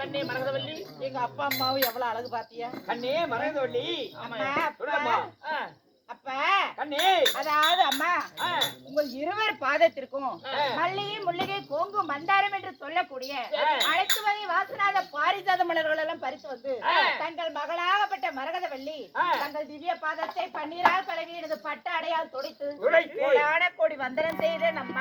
கண்ணே மரகதவல்லி, எங்க அப்பா அம்மாவும் எவ்வளவு அழகு பாத்தியா? கண்ணே மரகதவல்லி. அப்பா அப்ப கண்ணே, அதாவது அம்மா, உங்கள் இருவர் பாதத்திற்கும் மல்லிகை முல்லிகை கோங்கு மந்தாரம் என்று சொல்லக்கூடிய அனைத்து வகை வாசனாத பாரிஜாத மலர்கள் எல்லாம் பறித்து வந்து தங்கள் மகளாகப்பட்ட மரகதவல்லி தங்கள் திவ்ய பாதத்தை பன்னீரால் பழகி எனது பட்ட அடையால் துடைத்து கோடி வந்தனம் செய்த நம்ம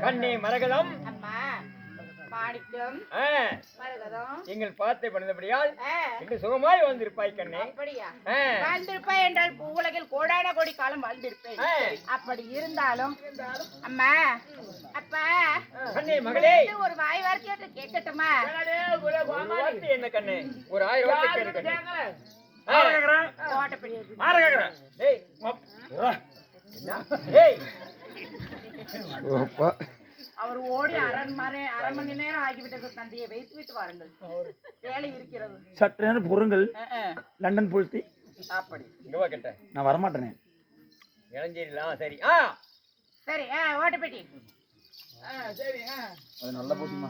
கண்ணே மரகதம், மாணிக்கம் எங்கள் பாத்தை பண்ணபடியால் இன்று சுகமாய் வந்திருப்பாய் கண்ணே. அப்படியா? வாழ்ந்திருப்பாய் என்றால் பூவுலகில் கோடான கோடி காலம் வாழ்ந்திருப்பேன். அப்படி இருந்தாலும் அம்மா அப்பா கண்ணே மகளே, ஒரு வாய் வார்த்தையை கேட்கட்டுமா? என்ன கண்ணே, ஒரு 1000 வார்த்தை கேட்க அவர் ஓடி அரை மணி நேரம் ஆகிவிட்டது. தந்தையை வைத்து விட்டு வாருங்கள், வேலை இருக்கிறது. சற்று நேரம் பொருங்கள். லண்டன் போல்த்தி அப்படி நான் வரமாட்டேனே. இளஞ்சேரிலாம் சரி சரி. ஓட்டப்பெட்டி சரி, அது நல்ல போட்டிமா.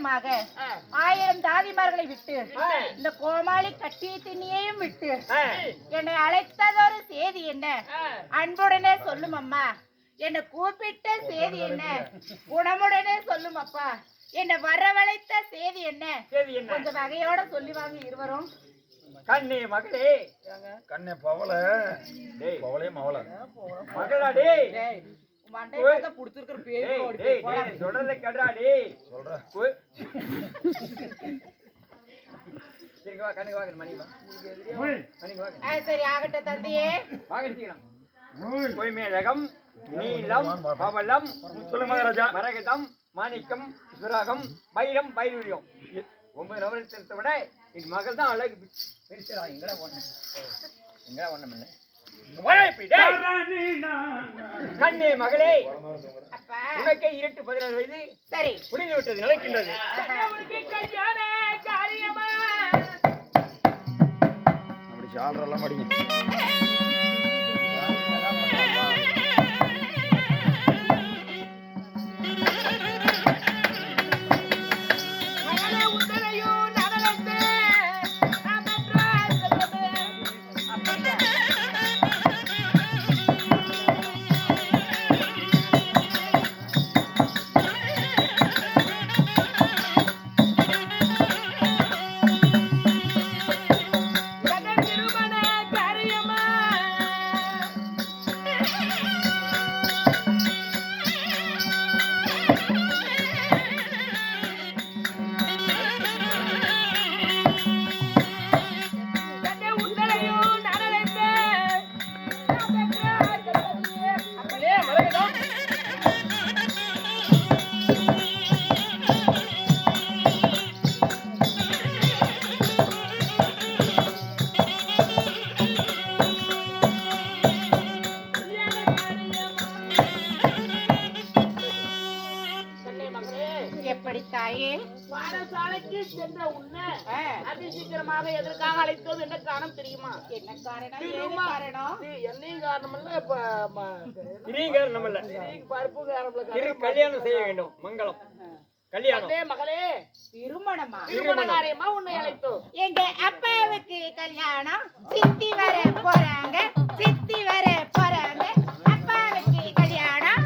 சத்தியமாக 1000 தாதிமார்களை விட்டு இந்த கோமாளி கட்டிய திண்ணியையும் விட்டு என்னை அழைத்ததொரு செய்தி என்ன? அன்புடனே சொல்லும் அம்மா. என்னை கூப்பிட்ட செய்தி என்ன? குணமுடனே சொல்லும் அப்பா. என்னை வரவழைத்த செய்தி என்ன? கொஞ்சம் வகையோட சொல்லி வாங்க இருவரும். கண்ணே மகளே, கண்ணே பவள பவளே மவள மகளா டேய், மண்டைய பார்த்தா புடிச்சிருக்கிற பேரு ஓடி போய் போடா. சொல்றத கேடுறா டேய். சொல்ற சரி வா, கண்ணுக்கு வாங்க மணி வா. மணிக்கு வாங்க. சரி ஆகட்டும் தந்தையே. வாங்கிட்டீங்களா? பொய்மேலகம், நீலம், பவளம், சொல்லுங்க மகாராஜா. மரகதம், மாணிக்கம், சுராகம், வைரம், வைரூரியம் 9 நவரத்தினத்தை விட என் மகள் தான் அழகு. பெருசா எங்கடா ஒண்ணு இல்லை. கண்ணே மகளே, அப்பா உனக்கே 16 வயது சரி முடிந்து விட்டது, நடக்கின்றது. அப்படி சால்றெல்லாம் படிங்க. எப்படி தாயே? பாடசாலைக்கு சென்ற உன்னை அதிசீக்கிரமாக எதற்காக அழைத்தோம் என்ன காரணம் தெரியுமா? என்ன காரணம்? ஏது காரணம்? என்னையும் காரணம் இல்ல, காரணம் இல்ல, பருப்பு காரணம். கல்யாணம் செய்ய வேண்டும். மங்களம் கல்யாணம். மகளே, திருமணமா? திருமண காரியமா உன்னை அழைத்தோம். எங்க அப்பாவுக்கு கல்யாணம், சித்தி வர போறாங்க, சித்தி வர போறாங்க, அப்பாவுக்கு கல்யாணம்.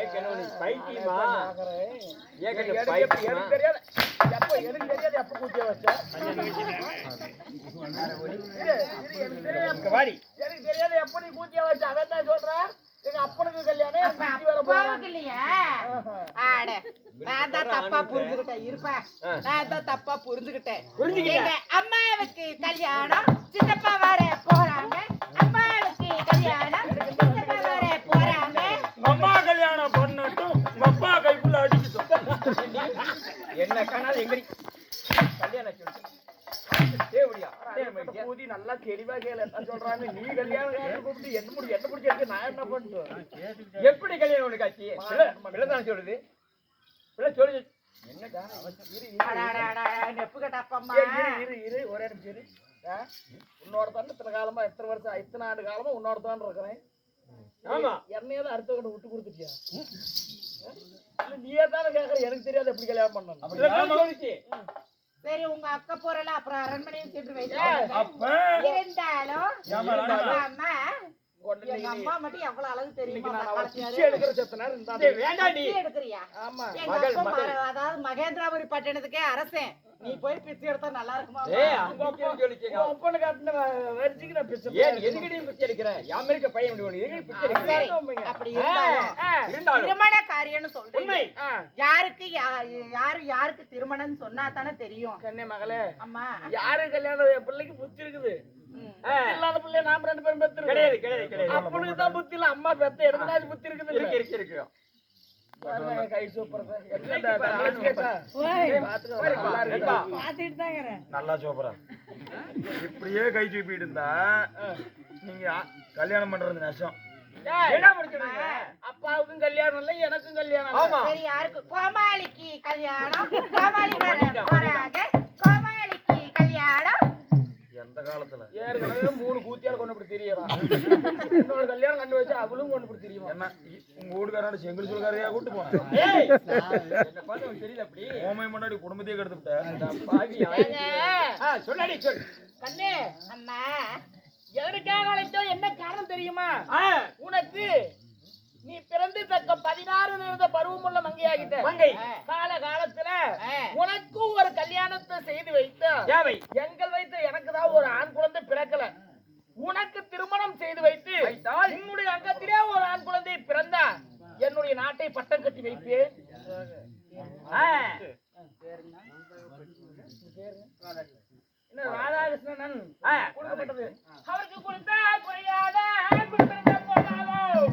ஏற்கனவே நீ பைத்தியமா? ஏற்கனவே எனக்கு பைத்தியமா? தெரியாது, எனக்கு தெரியாது எப்ப கூட்டிய வச்ச. வாடி. எனக்கு தெரியாது எப்ப நீ கூட்டிய வச்ச. அதான் தான் சொல்றேன், எங்க அப்பனுக்கு கல்யாணம், அப்ப சித்தி வர போறாங்க. அப்பாவுக்கு இல்லையா? ஆட, நான் தான் தப்பா புரிஞ்சுக்கிட்டேன். இருப்பா, நான் தான் தப்பா புரிஞ்சுக்கிட்டேன். எங்க அம்மாவுக்கு கல்யாணம், சித்தப்பா வர போறாங்க, அப்பாவுக்கு கல்யாணம், சித்தப்பா வர போறாங்க. அம்மா கல்யாணம் பண்ணட்டும், உங்க அப்பா கைக்குள்ள அடிக்கட்டும். என்ன காணாது எங்கடி கல்யாணம் தேவடியா பூதி நல்லா தெளிவா கேளு என்ன சொல்றாங்க. நீ கல்யாணம் கூப்பிட்டு என்ன முடிச்சு நான் என்ன பண்ணுவேன்? எப்படி கல்யாணம் உனக்கு ஆச்சு? பிள்ளை தானே சொல்லுது. பிள்ளை சொல்லு. என்னடா நெப்பு கட்டப்பம்மா. இரு ஒரே நிமிஷம் இரு. உன்னோட தான் இத்தனை காலமா, எத்தனை வருஷம், இத்தனை ஆண்டு காலமா உன்னோட தான் இருக்கிறேன். ஆமா, என்னையாவது அடுத்த கட்ட விட்டு கொடுத்துட்டியா? நீயே தானே கேட்கற, எனக்கு தெரியாது எப்படி கல்யாணம் பண்ணணும். சொல்லிச்சு. சரி, உங்க அக்கா போறல, அப்புறம் அரண்மனையும் சென்று வைத்து அப்ப இருந்தாலும் அம்மா, எங்க அம்மா மட்டும் எவ்வளவு அழகு தெரியுமா? எடுக்கிற செத்த நேரம் இருந்தா வேண்டாடி. எடுக்கிறியா? ஆமா. எங்க அப்பா அதாவது மகேந்திராபுரி பட்டணத்துக்கே அரசன். நீ போய் பிச்சை எடுத்தா நல்லா இருக்குமா? ஒப்பனை காட்டின வரிசைக்கு நான் பிச்சை. ஏன் எதுக்கடி பிச்சை எடுக்கிற? அமெரிக்க பையன் பிச்சை எடுக்கிறேன். அப்படி இருந்தாலும் திருமண காரியம்னு சொல்றேன். யாருக்கு யாருக்கு திருமணம் சொன்னா தானே தெரியும். கண்ணே மகளே, அம்மா யாரு கல்யாணம்? என் பிள்ளைக்கு புத்தி இருக்குது. இல்லாத பிள்ளை நாம 2 பேரும் பெத்து கிடையாது கிடையாது கிடையாது. அப்பனுக்கு தான் புத்தி இல்ல, அம்மா பெத்த எடுத்தாச்சு புத்தி இருக்குது. இருக்கு. கை சூப்பர். நல்லா சூப்பரா. இப்படியே கை சூப்பிட்டு இருந்தா நீங்க கல்யாணம் பண்றது நஷ்டம். அப்பாவுக்கும் கல்யாணம் இல்ல, எனக்கும் கல்யாணம். ஆமா. சரி, யாருக்கு? கோமாளிக்கு கல்யாணம், கோமாளி வர போறாங்க, கோமாளிக்கு கல்யாணம். எந்த காலத்துல ஏற்கனவே 3 கூத்தியால கொண்டு போய் தெரியறான். இன்னொரு கல்யாணம் கண்டு வச்சு அவளும் கொண்டு போய் தெரியுமா? என்ன உங்க வீட்டுக்காரோட செங்கல் சொல்காரையா கூட்டு போனேன். ஏய் என்ன பண்ண உனக்கு தெரியல அப்படி ஓமை முன்னாடி குடும்பத்தையே கெடுத்துட்டேன். பாவி சொல்லடி சொல் கண்ணே அம்மா எதற்காக அழைத்தோம்? என்ன காரணம் தெரியுமா? உனக்கு நீ பிறந்து தக்க 16 நிமிட பருவமுள்ள மங்கையாகிட்ட. மங்கை காலத்துல உனக்கும் ஒரு கல்யாணத்தை செய்து வைத்த தேவை எங்கள் வைத்து எனக்கு தான் ஒரு ஆண் குழந்தை பிறக்கல. உனக்கு திருமணம் செய்து வைத்து உன்னுடைய அங்கத்திலே ஒரு ஆண் குழந்தை பிறந்தா என்னுடைய நாட்டை பட்டம் கட்டி வைப்பேன். ராதாகிருஷ்ணன் கொடுக்கப்பட்டது. அவருக்கு கொடுத்தா குறையாத குறிப்பிட்ட போனாலும்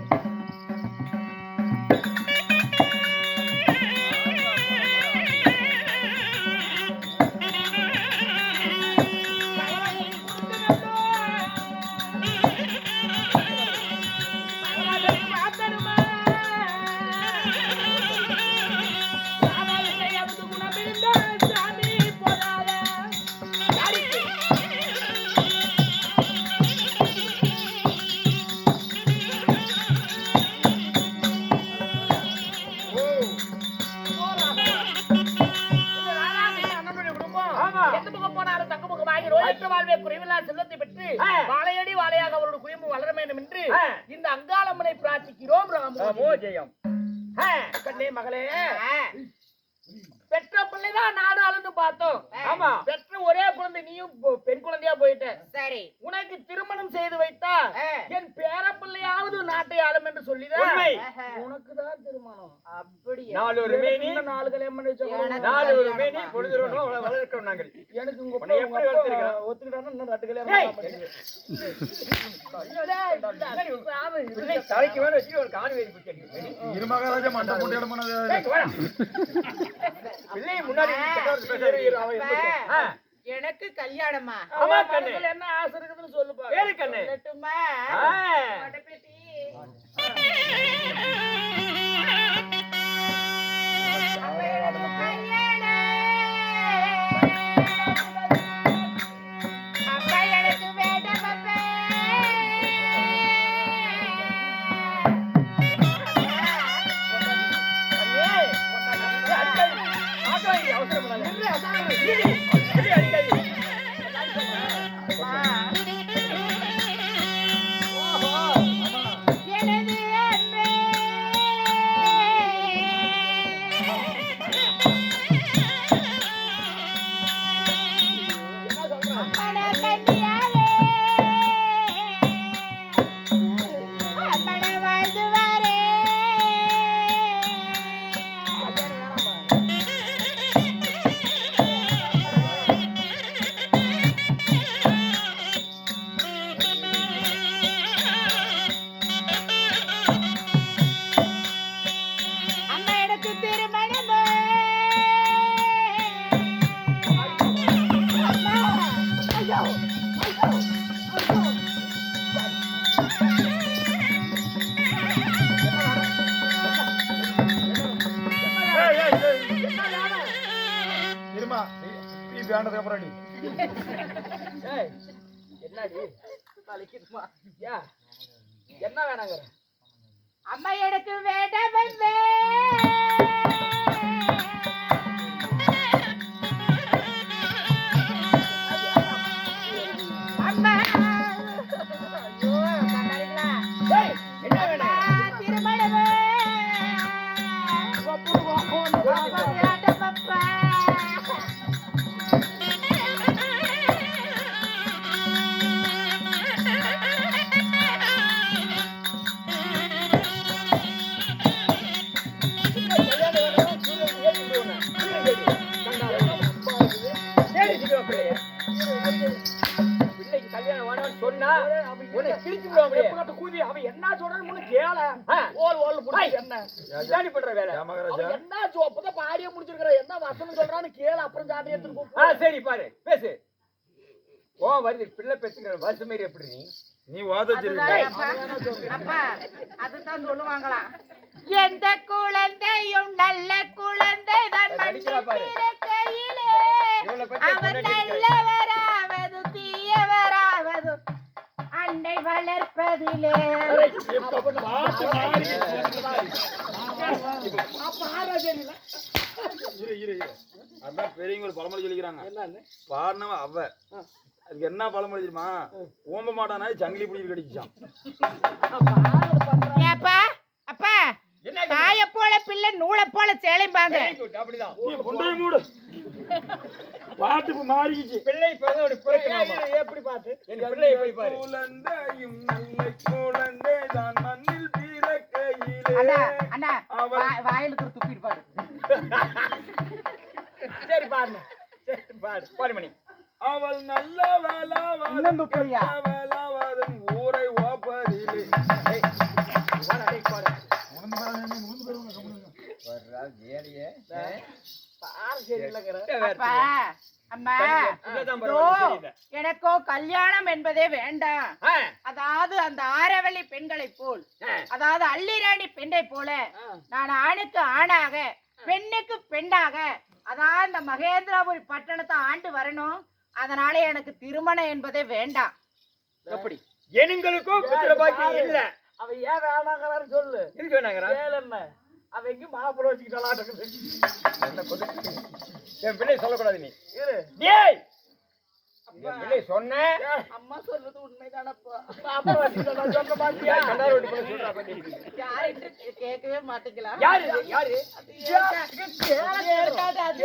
செல்வத்தை பெற்று வாழையடி வாழையாக அவருடைய குடும்பம் வளர வேண்டும் என்று இந்த அங்காளம்மனை பிரார்த்திக்கிறோம். ராமோ ஜெயம். கண்ணே மகளே, பெற்ற பிள்ளைதான் நாடு ஆளுன்னு பார்த்தோம். ஆமா பெற்ற ஒரே குழந்தை நீயும் பெண் குழந்தையா போயிட்ட. சரி உனக்கு திருமணம் செய்து வைத்தா என் பேர பிள்ளையாவது நாட்டை ஆளும் என்று சொல்லிதான் உண்மை உனக்கு தான் திருமணம். அப்படியே நாலு ஒரு மேனி 4 கல்யாணம் பண்ணி வச்சோம். நாலு ஒரு மேனி பொழுதுறோம் வளர்க்கிறோம் நாங்கள். எனக்கு உங்க உன்னை எப்படி வளர்த்திருக்கிறோம்? ஒத்துக்கிட்டானா இன்னும் 2 கல்யாணம் பிள்ளை தலைக்கு மேல வச்சு ஒரு காணி வேதி பிடிச்சி இருமகாராஜா மண்டை போட்டு இடமான பிள்ளை முன்னாடி எனக்கு கல்யாணமா? ஆமா கண்ணு. என்ன ஆசை இருக்குதுன்னு சொல்லுப்பா. வேறு கண்ணு சொல்லட்டுமா? மடப்பேட்டி. அப்பா எனக்கு வேண்டாம் அப்பா. இருமா நீ வேண்டதுக்கு அப்புறம் நீ என்னடி தலைக்குமா? என்ன வேணாங்கிற? அம்மா எனக்கு வேண்டாம் அம்மா. ஐயோ கண்ணாடிங்களா? என்ன வேணும்? திருமணம் வேண்டாம் அப்பா. பிள்ளைக்கு கல்யாணம் வேணும்னு சொன்னா உன்னை கிழிச்சு விடுவாங்க. கூதி அவன் என்ன சொல்றான்னு கேள. ஓல் ஓல் புடிச்சு என்ன இதானி பண்ற வேலை. மகாராஜா என்ன அப்பதான் பாடியே முடிச்சிருக்கிற. என்ன வசனம் சொல்றான்னு கேளு. அப்புறம் ஜாதி எடுத்துட்டு சரி பாரு பேசு. ஓ வருது பிள்ளை பேசுங்கிற வருஷ மாரி எப்படி நீ வாத அப்பா அதுதான் சொல்லுவாங்களா? எந்த குழந்தையும் நல்ல குழந்தை தான் மண்ணில் பிறக்கையிலே அவன் நல்லவராவது தீயவர் வளர்ப்பதிலே அதான் பெரியவங்க ஒரு பழமொழி சொல்லிக்கிறாங்க. பாடினவ அவ அதுக்கு என்ன பழமொழி தெரியுமா? ஓம்ப மாட்டானா சங்கிலி பிடிச்சி கடிச்சான். ஏப்பா அப்பா தாய போல பிள்ளை நூலை போல சேலைம்பாங்க. அப்படிதான் நீ கொண்டே மூடு. பாட்டு மாறிக்கிச்சு. பிள்ளை பிறந்தோட எப்படி பாத்து என் பிள்ளை போய் பாரு. குழந்தையும் நல்ல குழந்தை தான் மண்ணில் பிறக்கையிலே. அண்ணா அண்ணா வாயில துப்பிட்டு பாடு. சரி பாருங்க, சரி பாரு. பாருமணி அவள் நல்லவளாவதும் கெட்டவளாவதும் ஊரை ஓப்பதிலே. பாரு சரி இல்லைங்கிற அப்பா அம்மா இதோ, எனக்கோ கல்யாணம் என்பதே வேண்டாம். அதாவது அந்த ஆரவள்ளி பெண்களை போல், அதாவது அள்ளிராணி பெண்ணை போல நான் ஆணுக்கு ஆணாக பெண்ணுக்கு பெண்ணாக, அதாவது இந்த மகேந்திரபுரி பட்டணத்தை ஆண்டு வரணும். அதனால எனக்கு திருமணம் என்பதே வேண்டாம். எப்படி எங்களுக்கும் புத்திர பாக்கியம் இல்ல. அவ ஏன் வேணாங்கிறான்னு சொல்லு. இருக்கு வேணாங்கிறா. என்ன அவ எங்க மாப்பிள்ளை வச்சுக்கிட்டாலும் என் பிள்ளை சொல்லக்கூடாது நீ. இரு. டேய் என் பிள்ளை சொன்ன அம்மா சொல்றது உண்மைதானப்பா. மாப்பிள்ளை வச்சுக்கிட்டாலும் சொல்ல மாட்டியா? கண்டார் வீட்டு பிள்ளை சொல்றா பண்ணிட்டு. யார்கிட்ட கேட்கவே மாட்டேங்களா? யாரு இது?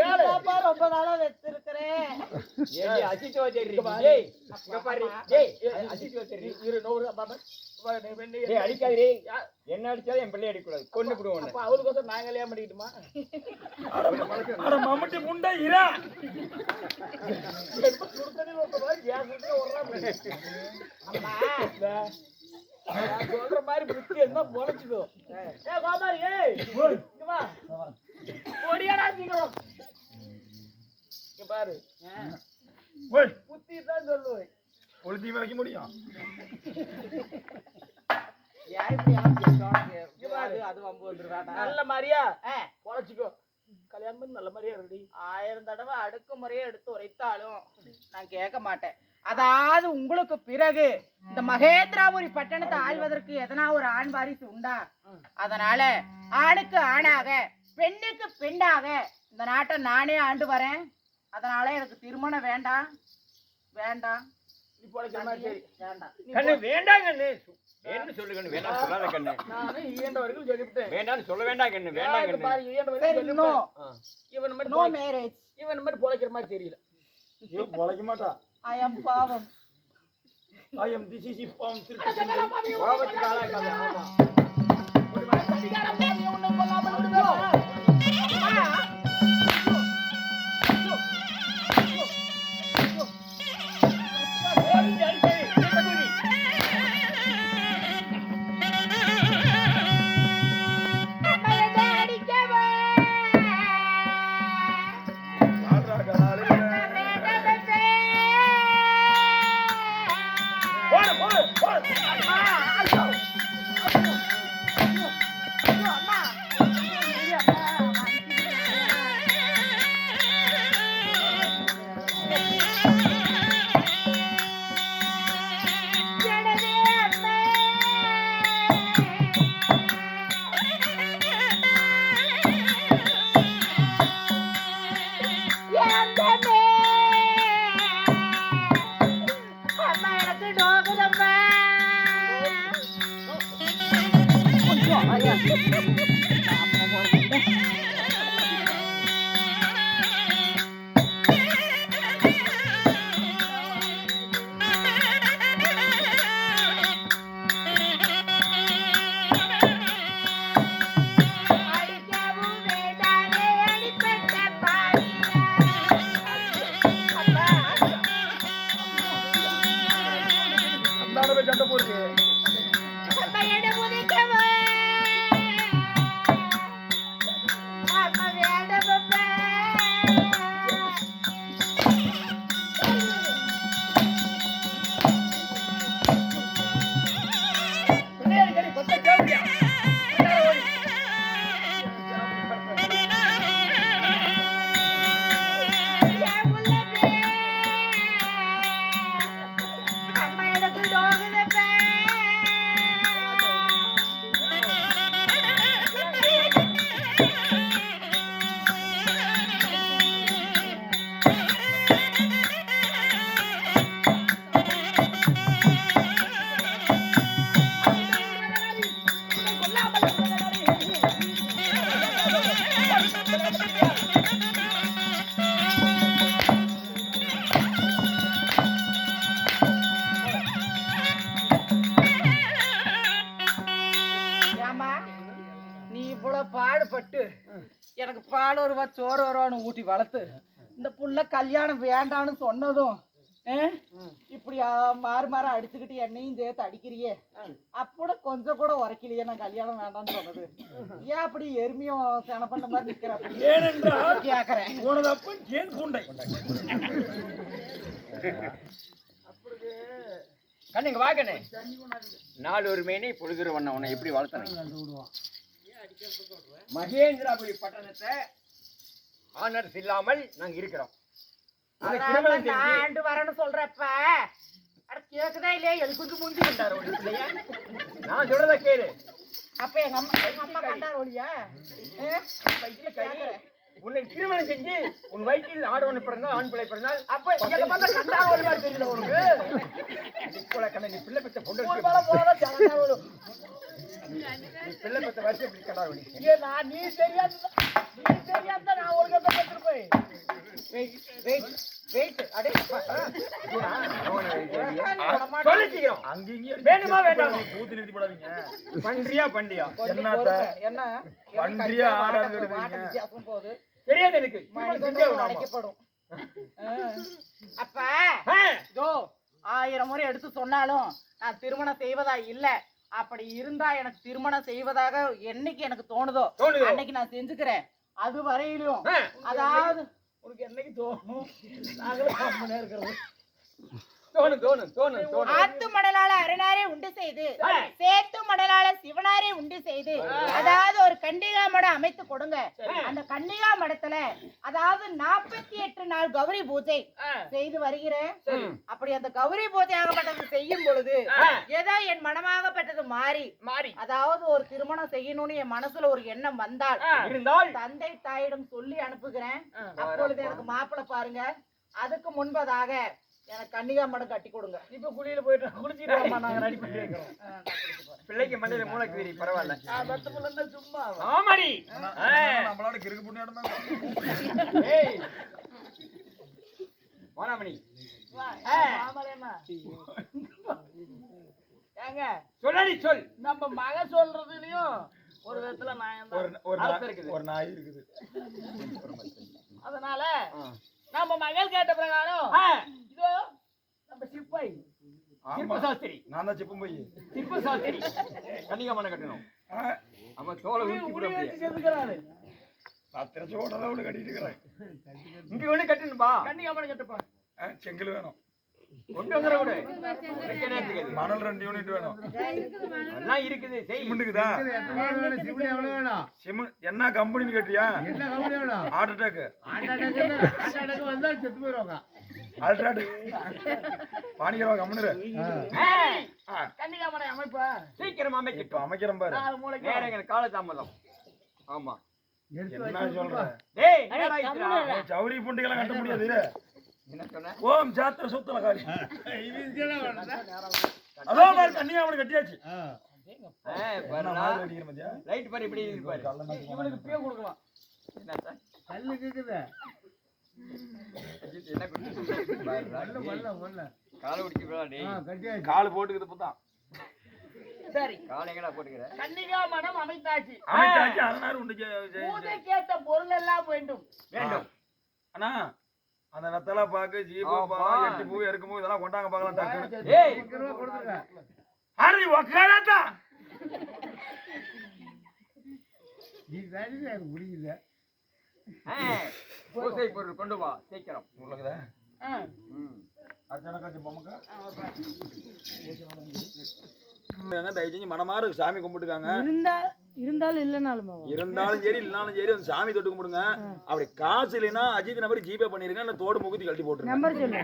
யாரு ரொம்ப நாளா வச்சிருக்கிறேன். ஏய் அசித்து வச்சிருக்கீங்க. டேய் இங்க பாரு. டேய் அசித்து வச்சிருக்கீங்க. இரு நூறு பாபா. டேய் அடிக்காதீ. என்ன அடிச்சாலும் என் பிள்ளை அடிக்க கூடாது. கொண்டு போடுவோம். அப்ப அவளுக்கோசம் நாங்க கல்யாணம் பண்ணிக்கிட்டுமா? அட மம்முட்டி முண்டை இரா. சுடுதண்ணி ஊத்த மாதிரி கேஸ் ஊத்தி ஓடுறான். அம்மா நான் சொல்ற மாதிரி புத்தி என்ன பொழைச்சுக்கோ. ஏ கோமாரி ஏய் இங்க வா. ஓடியாடா சீக்கிரம். இங்க பாரு. ஓய் புத்தி தான் சொல்லுவேன். கொளுத்தி வைக்க முடியும். அது வம்பு வந்துருவாடா. நல்ல மாதிரியா பொழைச்சுக்கோ. கல்யாணம் பண்ணி நல்ல மாதிரியா ரெடி. 1000 தடவை அடுக்குமுறையை எடுத்து உரைத்தாலும் நான் கேட்க மாட்டேன். அதாவது உங்களுக்கு பிறகு இந்த மகேந்திராபுரி பட்டணத்தை ஆள்வதற்கு எதனா ஒரு ஆண் வாரிசு உண்டா? அதனால ஆணுக்கு ஆணாக பெண்ணுக்கு பெண்ணாக இந்த நாட்டை நானே ஆண்டு வரேன். அதனால எனக்கு திருமணம் வேண்டாம் வேண்டாம். நீ பொழைக்கிற மாதிரி சரி. வேண்டாம். கண்ணு வேண்டாம் கண்ணு. வேணும்னு சொல்லு கண்ணு. வேண்டாம் சொல்லாத கண்ணு. நானே ஈயண்ட வரைக்கும் சொல்லிவிட்டேன். வேண்டாம்னு சொல்ல வேண்டாம் கண்ணு. வேண்டாம் கண்ணு. பாரு ஈயண்ட வரைக்கும் சரி, நோ சொல்லிவிட்டேன். இவன் மாதிரி நோ மேரேஜ். இவன் மாதிரி பொழைக்கிற மாதிரி தெரியல. ஐயோ பொழைக்க மாட்டா. ஐ அம் பாவம். I am this is bomb திருப்பி. கோபத்துக்கு ஆளாக்காத. ஆமா. ஒரு மாதிரி சதிகார பாவி உன்னை கொல்லாமல் விடுவேன். சண்டை போடுது. பால் வருவா சோறு வருவான்னு ஊட்டி வளர்த்து இந்த புள்ள கல்யாணம் வேண்டான்னு சொன்னதும் இப்படி மாறு மாற அடிச்சுக்கிட்டு என்னையும் சேர்த்து அடிக்கிறியே அப்பட கொஞ்சம் கூட உரைக்கலையே நான் கல்யாணம் வேண்டாம்னு சொன்னது. ஏன் அப்படி எருமையும் சென பண்ண மாதிரி நிக்கிற? ஏனென்றால் கேக்குறேன். உனது அப்பன் ஏன் கூண்டை கண்ணுங்க வாக்கண்ணே. நாலு ஒரு மேனி பொழுதுற வண்ண உன்னை எப்படி வளர்த்தன? மகேந்திராபுரி பட்டணத்தை ஆனர்ஸ் இல்லாமல் நாங்க இருக்கிறோம். ஆண்டு வரேன்னு சொல்றப்ப கேக்குதா இல்லையா? எது கொஞ்சம் முந்தி கண்டாரு இல்லையா? நான் சொல்றத கேளு. அப்ப எங்க அம்மா கண்டாரு ஒழியா? உன்னை திருமணம் செஞ்சு உன் வயிற்றில் ஆடவன் பிறந்தால் ஆண் பிள்ளை பிறந்தால் அப்ப எங்க பார்த்தா கண்டாரு ஒரு மாதிரி தெரியல உனக்கு. இப்போல கண்ண நீ பிள்ளை பெற்ற பொண்ணு ஒரு மேல போறதா சலனா வரும். நீ பிள்ளை பெற்ற வருஷம் இப்படி கண்டாரு. நான் நீ தெரியாத நான் ஒரு கதை கேட்டுருப்பேன். வெயிட் அடே சொல்லிக்கிறோம். அங்கேயும் வேணுமா வேண்டாம் பூத்து நிறுத்தி போடாதீங்க. பன்றியா பண்டியா என்ன பன்றியா ஆடாது வித்தியாசம் போகுது தெரியாது எனக்கு. அழைக்கப்படும். அப்ப 1000 முறை எடுத்து சொன்னாலும் நான் திருமணம் செய்வதா இல்ல. அப்படி இருந்தா எனக்கு திருமணம் செய்வதாக என்னைக்கு எனக்கு தோணுதோ அன்னைக்கு நான் செஞ்சுக்கிறேன். அது வரையிலும் அதாவது உனக்கு என்னைக்கு தோணும்? நாங்களும் கம்மனே இருக்கிறோம். ஆத்து மடலால அரணாரே உண்டு செய்து சேத்து மடலால சிவனாரே உண்டு செய்து அதாவது ஒரு கன்னிகா மடம் அமைத்து கொடுங்க. அந்த கன்னிகா மடத்துல அதாவது 48 நாள் கௌரி பூஜை செய்து வருகிறேன். அப்படி அந்த கௌரி பூஜை ஆகப்பட்டது செய்யும் பொழுது ஏதோ என் மனமாகப்பட்டது மாறி அதாவது ஒரு திருமணம் செய்யணும்னு என் மனசுல ஒரு எண்ணம் வந்தால் தந்தை தாயிடம் சொல்லி அனுப்புகிறேன். அப்பொழுது எனக்கு மாப்பிள்ளை பாருங்க. அதுக்கு முன்பதாக எனக்கு கன்னிகா மடம் கட்டி கொடுங்க. இப்ப குளியில போயிட்டு குளிச்சுட்டு நாங்க ரெடி பண்ணி வைக்கிறோம். பிள்ளைக்கு மண்ணில மூளைக்கு வீரி பரவாயில்ல. சும்மா ஆமாடி நம்மளோட கிறுக்கு புண்ணி நடந்தாங்க. வானாமணி ஏங்க சொல்லி சொல். நம்ம மக சொல்றதுலயும் ஒரு விதத்துல ஒரு நாய் இருக்குது. அதனால நம்ம மகள் கேட்ட பிரகாரம் இதோ நம்ம சிப்பாய் சிற்ப சாஸ்திரி. நான் தான் சிப்பம் போய் சிற்ப சாஸ்திரி கன்னிகா மடம் கட்டணும். அவன் தோலை செதுக்கிறாரு. நான் திரைச்சோட அளவுல கட்டிட்டு இருக்கிறேன். இங்க ஒண்ணு கட்டணும்பா. கன்னிகா மடம் கட்டுப்பா. செங்கல் வேணும். கொண்டு வந்துட கூட மணல் 2 யூனிட் வேணும். எல்லாம் இருக்குது. சிமெண்ட்டுக்குதா சிமெண்ட் என்ன கம்பெனின்னு கேட்டியா? ஹார்ட் அட்டாக் அல்ட்ராடெக் பாணிக்கிறவா கம்பெனி கன்னிகா மடம் அமைப்பா சீக்கிரம் அமைக்க. இப்ப அமைக்கிறேன் பாரு. நேரங்கள் காலதாமதம். ஆமா என்ன சொல்ற? டேய் என்னடா இதுடா? சௌரி புண்டிகளை கட்ட முடியாது. என்ன சொன்ன? ஓம் ஜாத்திர சுத்தல காரி அதோ பாரு கன்னிகா மடம் கட்டியாச்சு. லைட் பாரு இப்படி இருப்பாரு. இவனுக்கு பே கொடுக்கலாம். என்ன சார் கல்லு கேக்குதே. என்ன காலை உடிச்சுடா டேய். கால் போட்டுக்குது புதான். சரி காலை எங்கடா போட்டுக்கிற? கன்னிகா மடம் அமைத்தாச்சு. அதனால உண்டு பூஜைக்கேத்த பொருள் எல்லாம் வேண்டும். அண்ணா அந்த நத்தலா பாக்கு ஜீபு பாக்கு எட்டு பூ எருக்கு பூ இதெல்லாம் கொண்டாங்க பார்க்கலாம் டக்குன்னு. ஏய் கொடுத்துருங்க. அரை உக்காராதா நீ வேலை எனக்கு முடியல. பூசை பொருள் கொண்டு வா சீக்கிரம். உள்ளதா அர்ச்சனை காட்சி பொம்மக்கா தயவு செஞ்சு மனமாறு சாமி கும்பிட்டுக்காங்க. இருந்தாலும் இல்லைனாலும் இருந்தாலும் சரி இல்லனாலும் சரி அந்த சாமி தொட்டு கும்பிடுங்க. அப்படி காசு இல்லைன்னா அஜித் நம்பர் ஜிபே பண்ணிருங்க. நான் தோடு முகுத்தி கழட்டி போட்டுருங்க. நம்பர் சொல்லு.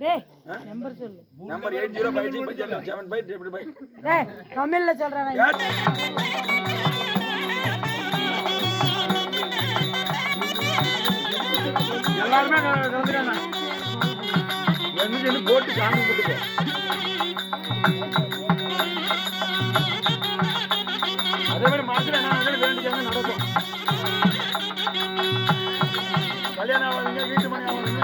டேய் நம்பர் சொல்லு. நம்பர் 80567575. டேய் தமிழ்ல சொல்றானே. எல்லாரும் கலந்துறாங்க. வந்து போட்டு சாமி கும்பிட்டுங்க. அதே மாதிரி மனசுல என்ன வேண்டியது நடக்கும். கல்யாணம் ஆகுதுங்க வீட்டு மணி ஆகுதுங்க.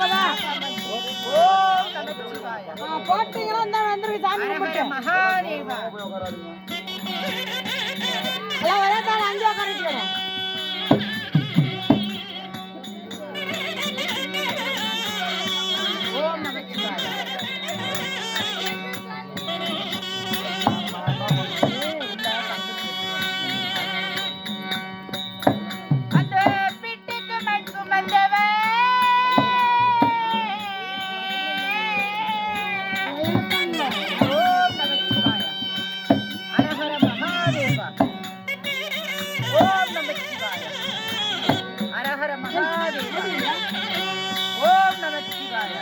ஓம் நமச்சிவாய. ஹரஹர மகாதேவா. ஓம் நமச்சிவாய. அந்த பிட்டுக்கு மண்கும் வந்தவன் ஓம் நமச்சிவாய. ஹரஹர மகாதேவா. ஓம் நமச்சிவாய. ஹரஹர மகாதேவா. ஓம் நமச்சிவாய.